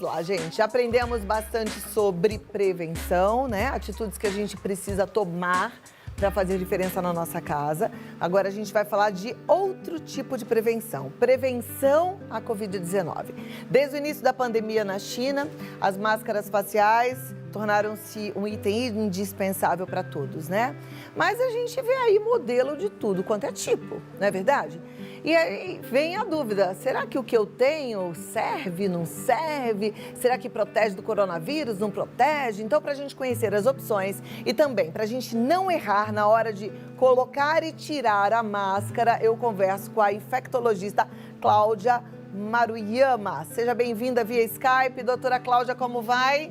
lá, gente. Já aprendemos bastante sobre prevenção, né? Atitudes que a gente precisa tomar para fazer diferença na nossa casa. Agora a gente vai falar de outro tipo de prevenção. Prevenção à Covid-19. Desde o início da pandemia na China, as máscaras faciais tornaram-se um item indispensável para todos, né? Mas a gente vê aí modelo de tudo quanto é tipo, não é verdade? E aí vem a dúvida, será que o que eu tenho serve, não serve? Será que protege do coronavírus, não protege? Então, para a gente conhecer as opções e também para a gente não errar na hora de colocar e tirar a máscara, eu converso com a infectologista Cláudia Maruyama. Seja bem-vinda via Skype. Doutora Cláudia, como vai?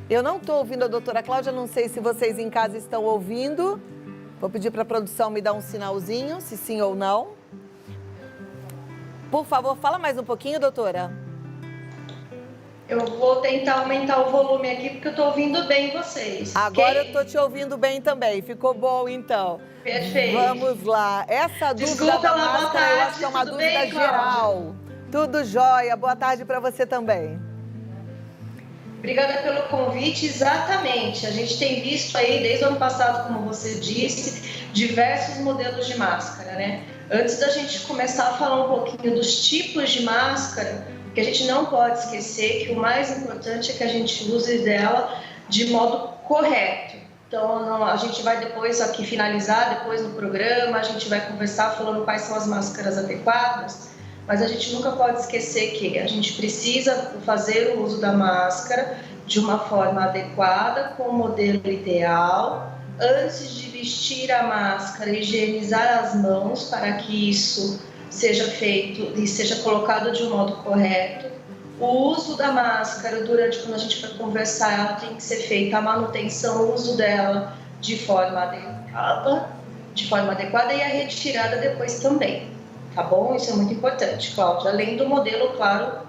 Eu não estou ouvindo a doutora Cláudia, não sei se vocês em casa estão ouvindo. Vou pedir para a produção me dar um sinalzinho, se sim ou não. Por favor, fala mais um pouquinho, doutora. Eu vou tentar aumentar o volume aqui, porque eu estou ouvindo bem vocês. Agora eu estou te ouvindo bem também. Ficou bom, então. Perfeito. Vamos lá. Essa dúvida da máscara, eu acho que é uma dúvida geral. Tudo jóia. Boa tarde para você também. Obrigada pelo convite. Exatamente. A gente tem visto aí, desde o ano passado, como você disse, diversos modelos de máscara, né? Antes da gente começar a falar um pouquinho dos tipos de máscara, que a gente não pode esquecer que o mais importante é que a gente use dela de modo correto. Então, a gente vai depois aqui finalizar, depois no programa, a gente vai conversar falando quais são as máscaras adequadas, mas a gente nunca pode esquecer que a gente precisa fazer o uso da máscara de uma forma adequada, com o modelo ideal, antes de vestir a máscara, higienizar as mãos para que isso seja feito e seja colocado de um modo correto. O uso da máscara durante, quando a gente vai conversar, ela tem que ser feita a manutenção, o uso dela de forma adequada e a retirada depois também. Tá bom? Isso é muito importante, Cláudia. Além do modelo, claro,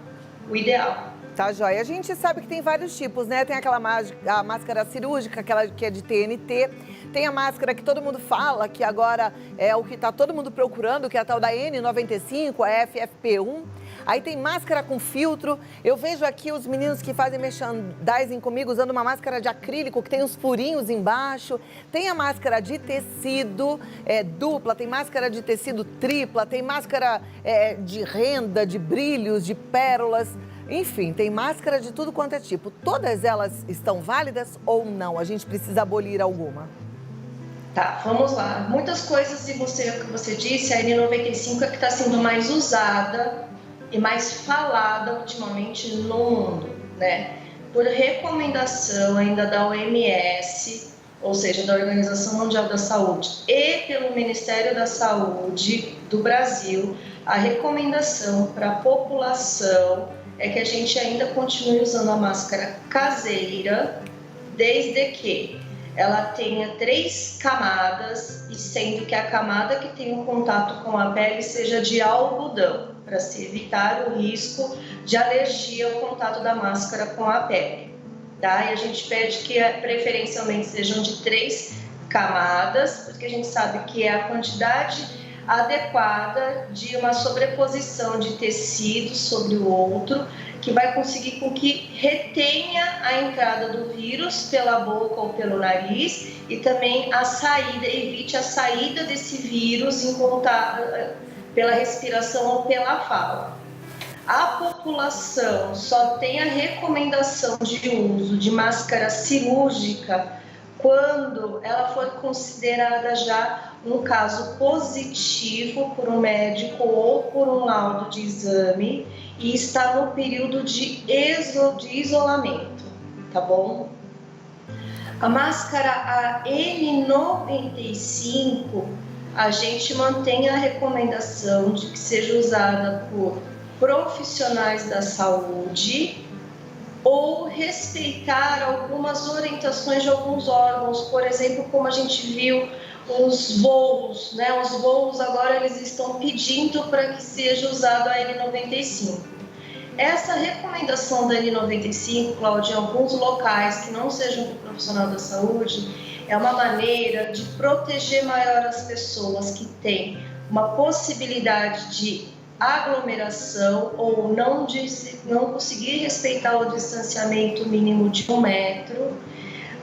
o ideal. Tá, joia. A gente sabe que tem vários tipos, né? Tem aquela a máscara cirúrgica, aquela que é de TNT. Tem a máscara que todo mundo fala, que agora é o que tá todo mundo procurando, que é a tal da N95, a FFP1. Aí tem máscara com filtro. Eu vejo aqui os meninos que fazem merchandising comigo usando uma máscara de acrílico que tem uns furinhos embaixo. Tem a máscara de tecido dupla, tem máscara de tecido tripla, tem máscara de renda, de brilhos, de pérolas. Enfim, tem máscara de tudo quanto é tipo. Todas elas estão válidas ou não? A gente precisa abolir alguma? Tá, vamos lá. Muitas coisas, e o que você disse, a N95 é que está sendo mais usada e mais falada ultimamente no mundo, né? Por recomendação ainda da OMS, ou seja, da Organização Mundial da Saúde, e pelo Ministério da Saúde do Brasil, a recomendação para a população é que a gente ainda continue usando a máscara caseira, desde que ela tenha 3 camadas, e sendo que a camada que tem um contato com a pele seja de algodão, para se evitar o risco de alergia ao contato da máscara com a pele. Tá? E a gente pede que preferencialmente sejam de 3 camadas, porque a gente sabe que é a quantidade adequada de uma sobreposição de tecido sobre o outro, que vai conseguir com que retenha a entrada do vírus pela boca ou pelo nariz e também a saída, evite a saída desse vírus em contato pela respiração ou pela fala. A população só tem a recomendação de uso de máscara cirúrgica quando ela for considerada já um caso positivo por um médico ou por um laudo de exame e está no período de isolamento, tá bom? A máscara N95, a gente mantém a recomendação de que seja usada por profissionais da saúde ou respeitar algumas orientações de alguns órgãos, por exemplo, como a gente viu os voos, né? Os voos agora eles estão pedindo para que seja usado a N95. Essa recomendação da N95, Cláudia, em alguns locais que não sejam do profissional da saúde, é uma maneira de proteger maior as pessoas que têm uma possibilidade de aglomeração ou não conseguir respeitar o distanciamento mínimo de 1 metro,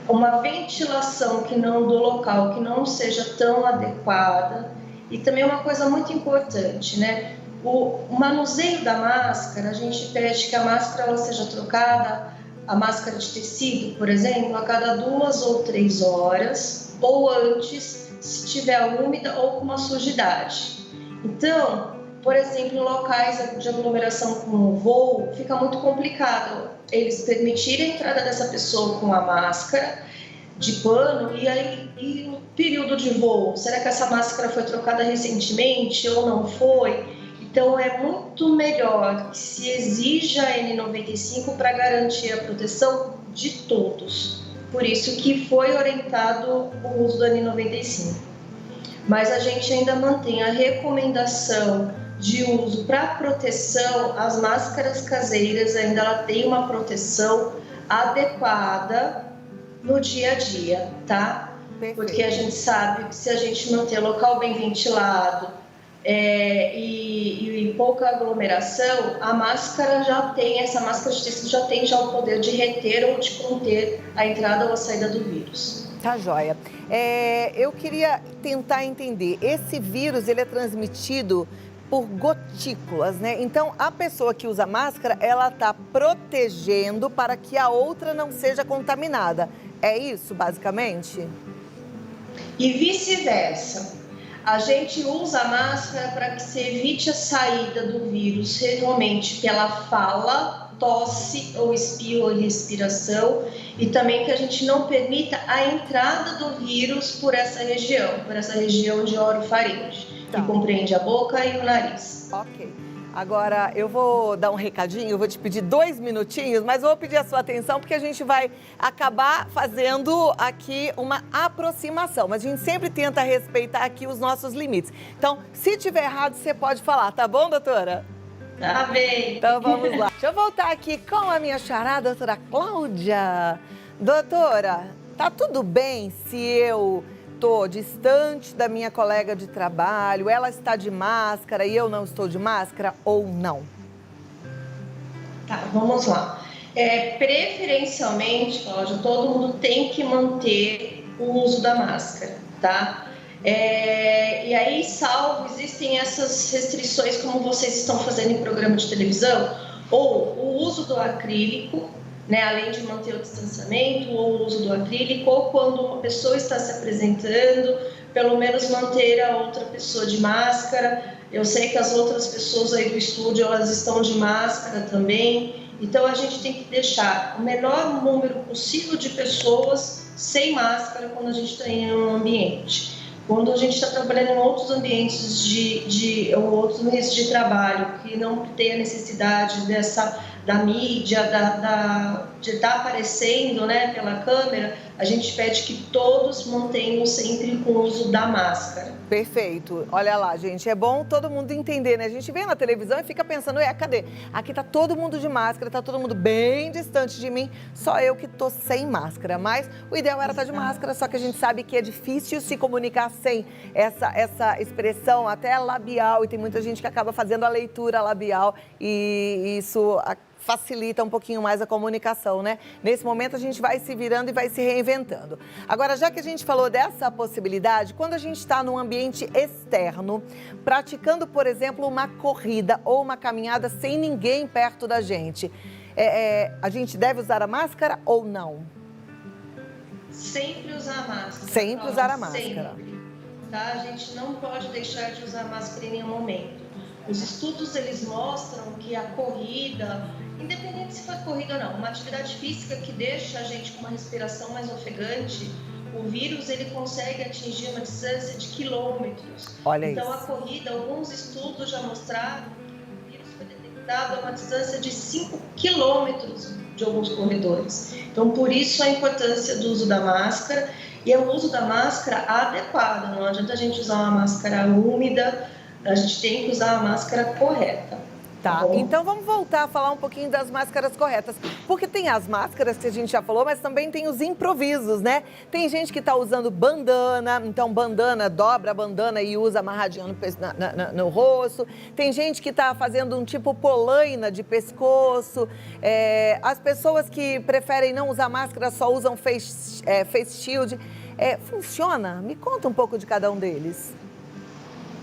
uma ventilação do local que não seja tão adequada e também uma coisa muito importante, né? O manuseio da máscara, a gente pede que a máscara ela seja trocada, a máscara de tecido, por exemplo, a cada 2 ou 3 horas ou antes, se estiver úmida ou com uma sujidade. Então, por exemplo, em locais de aglomeração como voo, fica muito complicado eles permitirem a entrada dessa pessoa com a máscara de pano e no período de voo, será que essa máscara foi trocada recentemente ou não foi? Então é muito melhor que se exija a N95 para garantir a proteção de todos. Por isso que foi orientado o uso do N95. Mas a gente ainda mantém a recomendação de uso para proteção, as máscaras caseiras ainda ela tem uma proteção adequada no dia a dia, tá? Perfeito. Porque a gente sabe que se a gente manter o local bem ventilado e pouca aglomeração, a máscara essa máscara de tecido já tem o poder de reter ou de conter a entrada ou a saída do vírus. Tá joia. Eu queria tentar entender, esse vírus ele é transmitido por gotículas, né? Então, a pessoa que usa máscara, ela está protegendo para que a outra não seja contaminada. É isso, basicamente? E vice-versa. A gente usa a máscara para que se evite a saída do vírus, realmente pela fala, tosse ou espirro ou respiração, e também que a gente não permita a entrada do vírus por essa região de orofaringe, que compreende a boca e o nariz. Ok. Agora, eu vou dar um recadinho, eu vou te pedir 2 minutinhos, mas vou pedir a sua atenção porque a gente vai acabar fazendo aqui uma aproximação, mas a gente sempre tenta respeitar aqui os nossos limites. Então, se tiver errado, você pode falar, tá bom, doutora? Tá bem. Então, vamos lá. Deixa eu voltar aqui com a minha xará, doutora Cláudia. Doutora, tá tudo bem se eu estou distante da minha colega de trabalho, ela está de máscara e eu não estou de máscara ou não? Tá, vamos lá. Preferencialmente, Cláudia, todo mundo tem que manter o uso da máscara, tá? E aí, existem essas restrições como vocês estão fazendo em programa de televisão, ou o uso do acrílico, né, além de manter o distanciamento, ou o uso do acrílico, ou quando uma pessoa está se apresentando, pelo menos manter a outra pessoa de máscara. Eu sei que as outras pessoas aí do estúdio, elas estão de máscara também, então a gente tem que deixar o menor número possível de pessoas sem máscara quando a gente está em um ambiente. Quando a gente está trabalhando em outros ambientes ou outros meios de trabalho que não tem a necessidade da mídia, de estar aparecendo, né, pela câmera, a gente pede que todos mantenham sempre com o uso da máscara. Perfeito. Olha lá, gente, é bom todo mundo entender, né? A gente vê na televisão e fica pensando, cadê? Aqui tá todo mundo de máscara, tá todo mundo bem distante de mim, só eu que tô sem máscara. Mas o ideal era estar de máscara, só que a gente sabe que é difícil se comunicar sem essa expressão até labial, e tem muita gente que acaba fazendo a leitura labial e isso facilita um pouquinho mais a comunicação, né? Nesse momento a gente vai se virando e vai se reinventando. Agora, já que a gente falou dessa possibilidade, quando a gente está num ambiente externo, praticando, por exemplo, uma corrida ou uma caminhada sem ninguém perto da gente, a gente deve usar a máscara ou não? Sempre usar a máscara. Sempre usar a máscara. Sempre, tá? A gente não pode deixar de usar a máscara em nenhum momento. Os estudos, eles mostram que a corrida, independente se for corrida ou não, uma atividade física que deixa a gente com uma respiração mais ofegante, o vírus ele consegue atingir uma distância de quilômetros. Olha então, isso. A corrida, alguns estudos já mostraram que o vírus foi detectado a uma distância de 5 quilômetros de alguns corredores. Então, por isso a importância do uso da máscara, e é o uso da máscara adequado. Não adianta a gente usar uma máscara úmida, a gente tem que usar a máscara correta. Tá, então vamos voltar a falar um pouquinho das máscaras corretas. Porque tem as máscaras que a gente já falou, mas também tem os improvisos, né? Tem gente que tá usando bandana, então bandana, dobra a bandana e usa amarradinha no rosto. Tem gente que tá fazendo um tipo polaina de pescoço. As pessoas que preferem não usar máscara só usam face shield. Funciona? Me conta um pouco de cada um deles.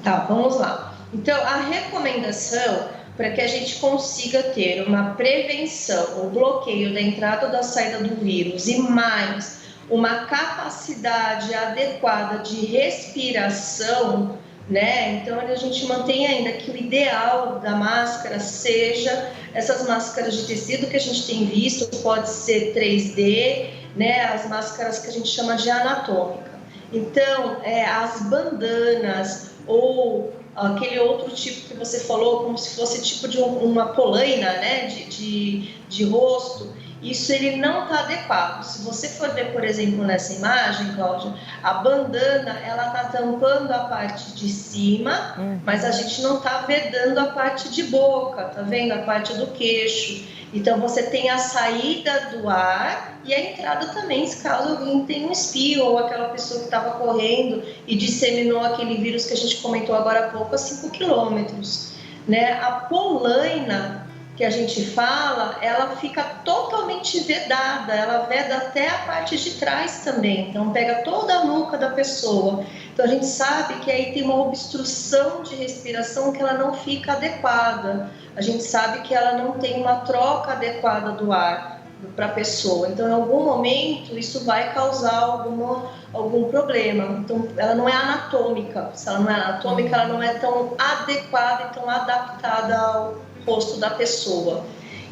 Tá, vamos lá. Então, a recomendação para que a gente consiga ter uma prevenção, o bloqueio da entrada ou da saída do vírus e mais uma capacidade adequada de respiração, né? Então, a gente mantém ainda que o ideal da máscara seja essas máscaras de tecido que a gente tem visto, pode ser 3D, né? As máscaras que a gente chama de anatômica. Então, as bandanas ou aquele outro tipo que você falou, como se fosse tipo de uma polaina, né, de rosto, isso ele não está adequado. Se você for ver, por exemplo, nessa imagem, Cláudia, a bandana, ela está tampando a parte de cima, mas a gente não está vedando a parte de boca, tá vendo? A parte do queixo. Então, você tem a saída do ar e a entrada também, se caso alguém tenha um espirro ou aquela pessoa que estava correndo e disseminou aquele vírus que a gente comentou agora há pouco a 5 quilômetros, né? A polaina que a gente fala, ela fica totalmente vedada, ela veda até a parte de trás também, então pega toda a nuca da pessoa. Então a gente sabe que aí tem uma obstrução de respiração que ela não fica adequada, a gente sabe que ela não tem uma troca adequada do ar para a pessoa, então em algum momento isso vai causar algum problema. Então ela não é anatômica, se ela não é anatômica, ela não é tão adequada e tão adaptada ao rosto da pessoa.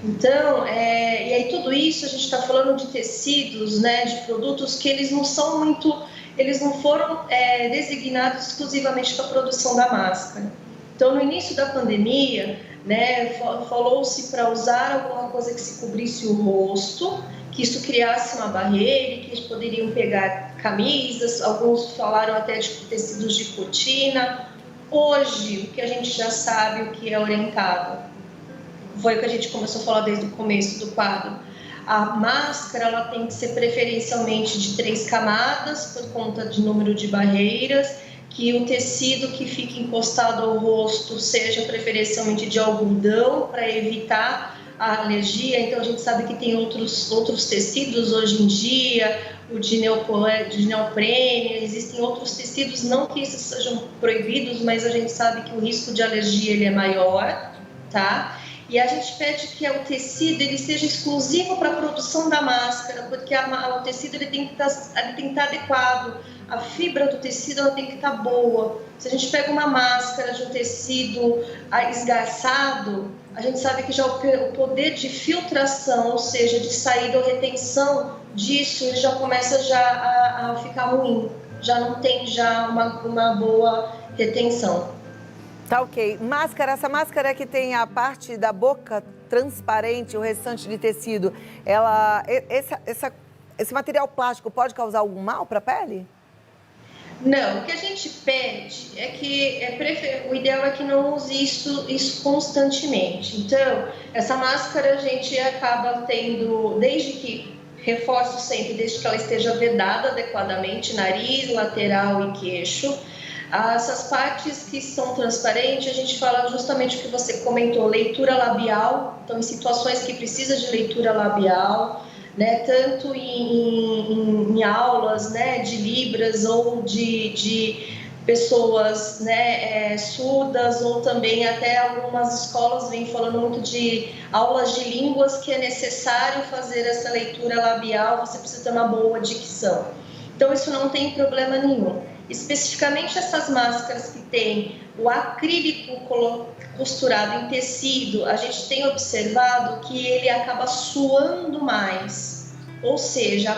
Então, e aí tudo isso a gente está falando de tecidos, né, de produtos que eles não são muito, eles não foram designados exclusivamente para a produção da máscara. Então, no início da pandemia, né, falou-se para usar alguma coisa que se cobrisse o rosto, que isso criasse uma barreira, que eles poderiam pegar camisas, alguns falaram até de tecidos de cotina. Hoje, o que a gente já sabe, o que é orientado, foi o que a gente começou a falar desde o começo do quadro. A máscara ela tem que ser preferencialmente de 3 camadas, por conta de número de barreiras, que o tecido que fica encostado ao rosto seja preferencialmente de algodão, para evitar a alergia. Então, a gente sabe que tem outros tecidos hoje em dia, o de neoprene, existem outros tecidos, não que esses sejam proibidos, mas a gente sabe que o risco de alergia ele é maior, tá? E a gente pede que o tecido ele seja exclusivo para a produção da máscara, porque o tecido ele tem que estar adequado, a fibra do tecido ela tem que estar boa. Se a gente pega uma máscara de um tecido esgarçado, a gente sabe que já o poder de filtração, ou seja, de saída ou retenção disso, ele já começa a ficar ruim, já não tem já uma boa retenção. Tá ok. Máscara, essa máscara que tem a parte da boca transparente, o restante de tecido, esse material plástico pode causar algum mal para a pele? Não, o que a gente pede é que o ideal é que não use isso constantemente. Então, essa máscara a gente acaba tendo, desde que, reforço sempre, desde que ela esteja vedada adequadamente, nariz, lateral e queixo. Essas partes que são transparentes, a gente fala justamente o que você comentou, leitura labial. Então, em situações que precisa de leitura labial, né, tanto em aulas, né, de Libras ou de pessoas, né, surdas, ou também até algumas escolas vêm falando muito de aulas de línguas que é necessário fazer essa leitura labial, você precisa ter uma boa dicção. Então, isso não tem problema nenhum. Especificamente essas máscaras que tem o acrílico costurado em tecido, a gente tem observado que ele acaba suando mais, ou seja,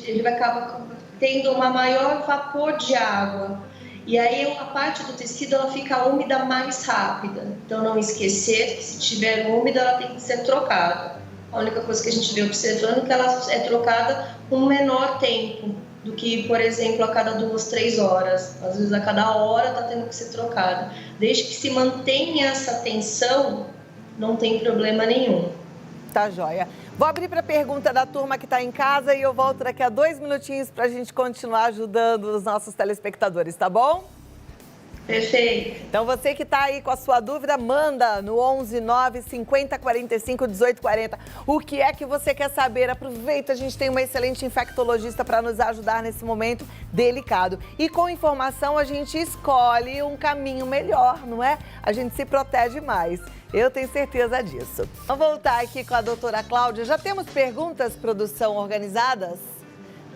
ele acaba tendo uma maior vapor de água, e aí a parte do tecido ela fica úmida mais rápida. Então, não esquecer que se tiver úmida ela tem que ser trocada. A única coisa que a gente vem observando é que ela é trocada com menor tempo do que, por exemplo, a cada 2, 3 horas. Às vezes a cada hora está tendo que ser trocada. Desde que se mantenha essa tensão, não tem problema nenhum. Tá joia. Vou abrir para a pergunta da turma que está em casa e eu volto daqui a 2 minutinhos para a gente continuar ajudando os nossos telespectadores, tá bom? Perfeito. Então você que está aí com a sua dúvida, manda no 11 9 50 45 18 40. O que é que você quer saber? Aproveita, a gente tem uma excelente infectologista para nos ajudar nesse momento delicado. E com informação a gente escolhe um caminho melhor, não é? A gente se protege mais. Eu tenho certeza disso. Vamos voltar aqui com a doutora Cláudia. Já temos perguntas, produção, organizadas?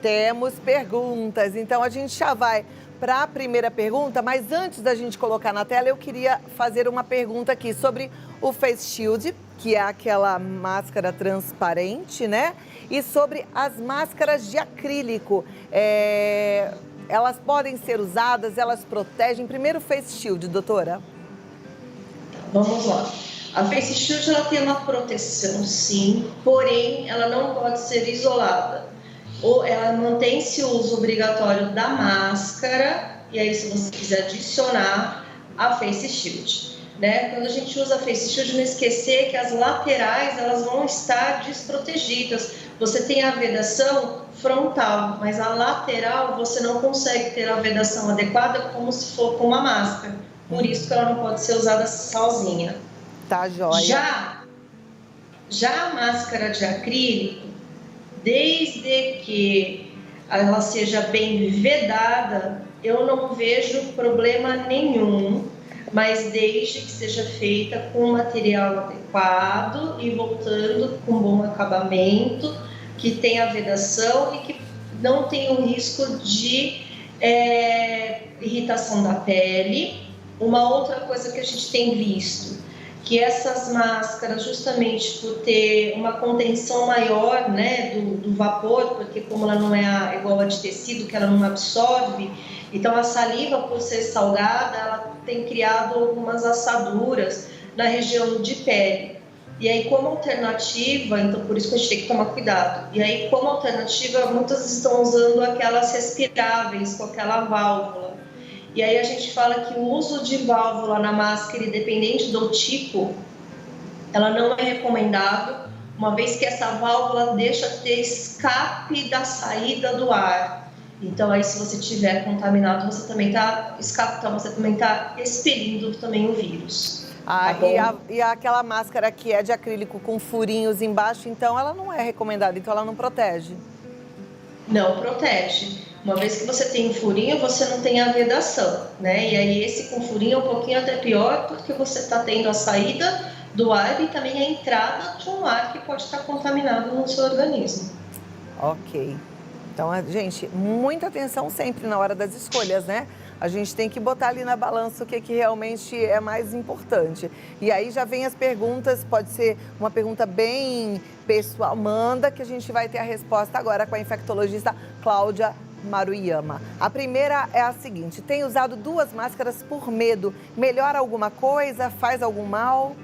Temos perguntas. Então a gente já vai para a primeira pergunta, mas antes da gente colocar na tela, eu queria fazer uma pergunta aqui sobre o Face Shield, que é aquela máscara transparente, né? E sobre as máscaras de acrílico. Elas podem ser usadas, elas protegem. Primeiro o Face Shield, doutora. Vamos lá. A Face Shield ela tem uma proteção, sim, porém ela não pode ser isolada. Ou ela mantém-se o uso obrigatório da máscara, e aí se você quiser adicionar a Face Shield, né? Quando a gente usa a Face Shield, não esquecer que as laterais elas vão estar desprotegidas. Você tem a vedação frontal, mas a lateral você não consegue ter a vedação adequada como se for com uma máscara. Por isso que ela não pode ser usada sozinha. Tá joia. Já a máscara de acrílico, desde que ela seja bem vedada, eu não vejo problema nenhum, mas desde que seja feita com material adequado e voltando com bom acabamento, que tenha vedação e que não tenha o risco de irritação da pele. Uma outra coisa que a gente tem visto, que essas máscaras, justamente por ter uma contenção maior, né, do vapor, porque como ela não é igual a de tecido, que ela não absorve, então a saliva, por ser salgada, ela tem criado algumas assaduras na região de pele. E aí, como alternativa, então por isso que a gente tem que tomar cuidado. E aí, como alternativa, muitas estão usando aquelas respiráveis com aquela válvula. E aí a gente fala que o uso de válvula na máscara, independente do tipo, ela não é recomendável, uma vez que essa válvula deixa ter escape da saída do ar. Então aí se você estiver contaminado, você também está expelindo também o vírus. E aquela máscara que é de acrílico com furinhos embaixo, então ela não é recomendada, então ela não protege? Não protege. Uma vez que você tem um furinho, você não tem a vedação, né? E aí esse com furinho é um pouquinho até pior, porque você está tendo a saída do ar e também a entrada de um ar que pode estar contaminado no seu organismo. Ok. Então, gente, muita atenção sempre na hora das escolhas, né? A gente tem que botar ali na balança o que realmente é mais importante. E aí já vem as perguntas, pode ser uma pergunta bem pessoal, manda que a gente vai ter a resposta agora com a infectologista Cláudia Maruyama. A primeira é a seguinte: tem usado 2 máscaras por medo. Melhora alguma coisa? Faz algum mal?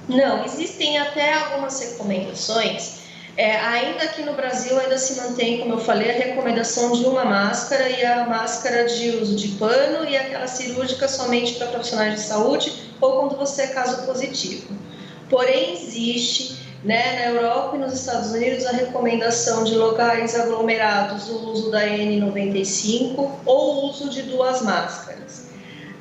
Não, existem até algumas recomendações. Ainda aqui no Brasil ainda se mantém, como eu falei, a recomendação de uma máscara e a máscara de uso de pano e aquela cirúrgica somente para profissionais de saúde ou quando você é caso positivo. Porém, existe, né, na Europa e nos Estados Unidos a recomendação de locais aglomerados o uso da N95 ou o uso de 2 máscaras.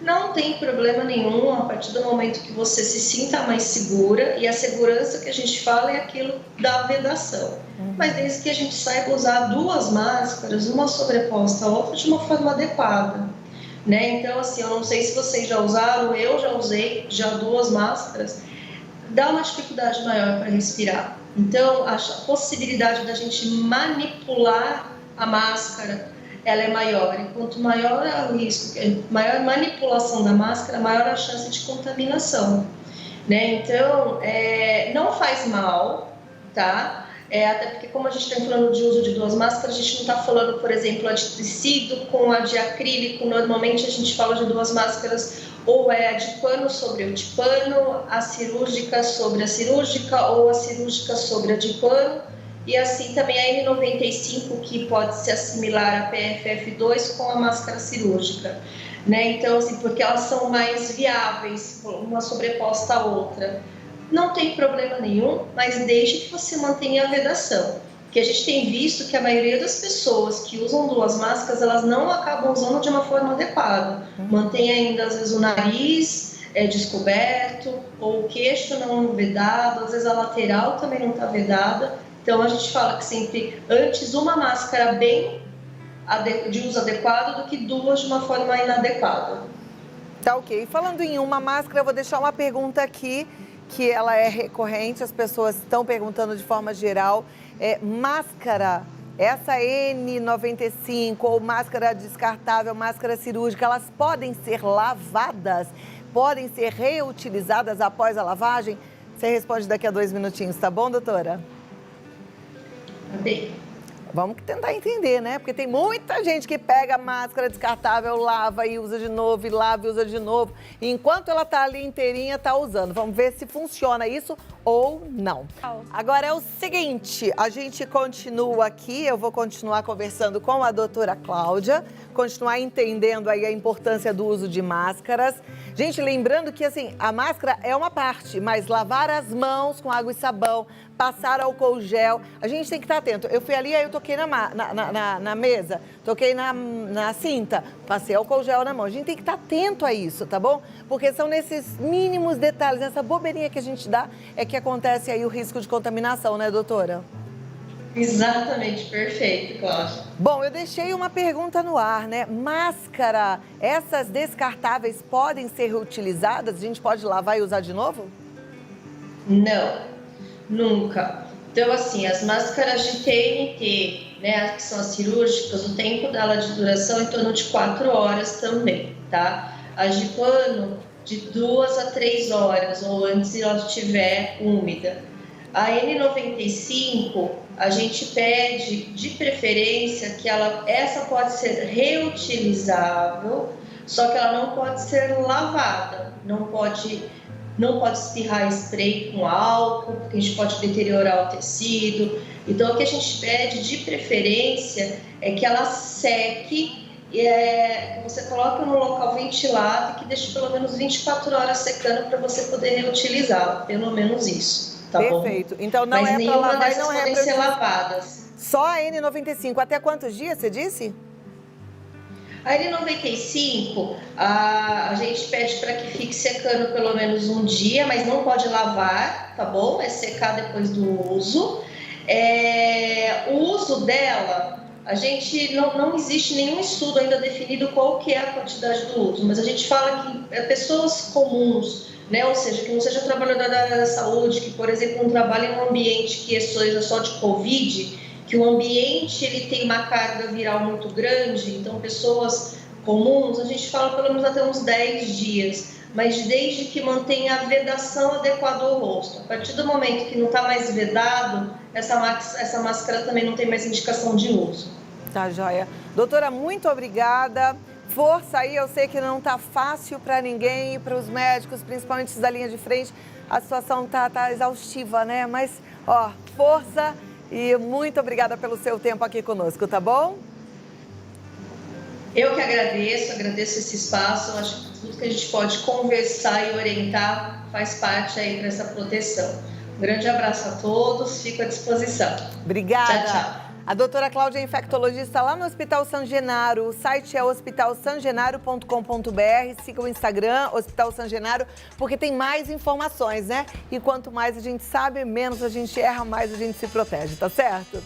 Não tem problema nenhum a partir do momento que você se sinta mais segura, e a segurança que a gente fala é aquilo da vedação. Mas desde que a gente saiba usar 2 máscaras, uma sobreposta à outra, de uma forma adequada, né? Então, assim, eu não sei se vocês já usaram, eu já usei 2 máscaras, dá uma dificuldade maior para respirar. Então, a possibilidade da gente manipular a máscara, ela é maior, e quanto maior é o risco, maior a manipulação da máscara, maior a chance de contaminação, né? Então, não faz mal, tá? Até porque como a gente está falando de uso de 2 máscaras, a gente não está falando, por exemplo, a de tecido com a de acrílico. Normalmente a gente fala de 2 máscaras, ou a de pano sobre a de pano, a cirúrgica sobre a cirúrgica, ou a cirúrgica sobre a de pano. E assim também a N95, que pode se assimilar a PFF2 com a máscara cirúrgica. né? Então, assim, porque elas são mais viáveis, uma sobreposta à outra. Não tem problema nenhum, mas desde que você mantenha a vedação. Porque a gente tem visto que a maioria das pessoas que usam duas máscaras, elas não acabam usando de uma forma adequada. Mantém ainda, às vezes, o nariz descoberto, ou o queixo não vedado, às vezes a lateral também não está vedada. Então, a gente fala que sempre, antes, uma máscara bem de uso adequado do que duas de uma forma inadequada. Tá ok. Falando em uma máscara, eu vou deixar uma pergunta aqui, que ela é recorrente, as pessoas estão perguntando de forma geral. Máscara, essa N95 ou máscara descartável, máscara cirúrgica, elas podem ser lavadas? Podem ser reutilizadas após a lavagem? Você responde daqui a 2 minutinhos, tá bom, doutora? Bem. Vamos tentar entender, né? Porque tem muita gente que pega a máscara descartável, lava e usa de novo, e lava e usa de novo. E enquanto ela tá ali inteirinha, tá usando. Vamos ver se funciona isso ou não. Agora é o seguinte, a gente continua aqui, eu vou continuar conversando com a doutora Cláudia, continuar entendendo aí a importância do uso de máscaras. Gente, lembrando que assim, a máscara é uma parte, mas lavar as mãos com água e sabão, passar álcool gel, a gente tem que estar atento. Eu fui ali, aí eu toquei na mesa, toquei na cinta, passei álcool gel na mão. A gente tem que estar atento a isso, tá bom? Porque são nesses mínimos detalhes, nessa bobeirinha que a gente dá, é que acontece aí o risco de contaminação, né, doutora? Exatamente, perfeito, Cláudia. Bom, eu deixei uma pergunta no ar, né? Máscara, essas descartáveis podem ser reutilizadas? A gente pode lavar e usar de novo? Não, nunca. Então, assim, as máscaras de TNT, né, que são as cirúrgicas, o tempo dela de duração é em torno de 4 horas também, tá? As de pano, de 2 a 3 horas, ou antes se ela estiver úmida. A N95, a gente pede de preferência que essa pode ser reutilizável, só que ela não pode ser lavada, não pode espirrar spray com álcool, porque a gente pode deteriorar o tecido. Então, o que a gente pede de preferência é que ela seque, você coloca num local ventilado e que deixe pelo menos 24 horas secando para você poder reutilizá-la, pelo menos isso. Tá perfeito. Bom? Então não mas é para lavar e não não podem ser lavadas. Só a N95. Até quantos dias, você disse? A N95, a gente pede para que fique secando pelo menos um dia, mas não pode lavar, tá bom? É secar depois do uso. O uso dela, a gente não existe nenhum estudo ainda definido qual que é a quantidade do uso, mas a gente fala que pessoas comuns, né? Ou seja, que não seja trabalhador da área da saúde, que, por exemplo, não trabalhe em um ambiente que seja só de Covid, que o ambiente ele tem uma carga viral muito grande, então pessoas comuns, a gente fala pelo menos até uns 10 dias, mas desde que mantenha a vedação adequada ao rosto. A partir do momento que não está mais vedado, essa máscara também não tem mais indicação de uso. Tá, joia. Doutora, muito obrigada. Força aí, eu sei que não tá fácil para ninguém, para os médicos, principalmente os da linha de frente. A situação tá exaustiva, né? Mas, ó, força e muito obrigada pelo seu tempo aqui conosco, tá bom? Eu que agradeço esse espaço. Acho que tudo que a gente pode conversar e orientar faz parte aí para essa proteção. Um grande abraço a todos, fico à disposição. Obrigada. Tchau, tchau. A doutora Cláudia é infectologista lá no Hospital San Genaro. O site é hospitalsangenaro.com.br. Siga o Instagram, Hospital San Genaro, porque tem mais informações, né? E quanto mais a gente sabe, menos a gente erra, mais a gente se protege, tá certo?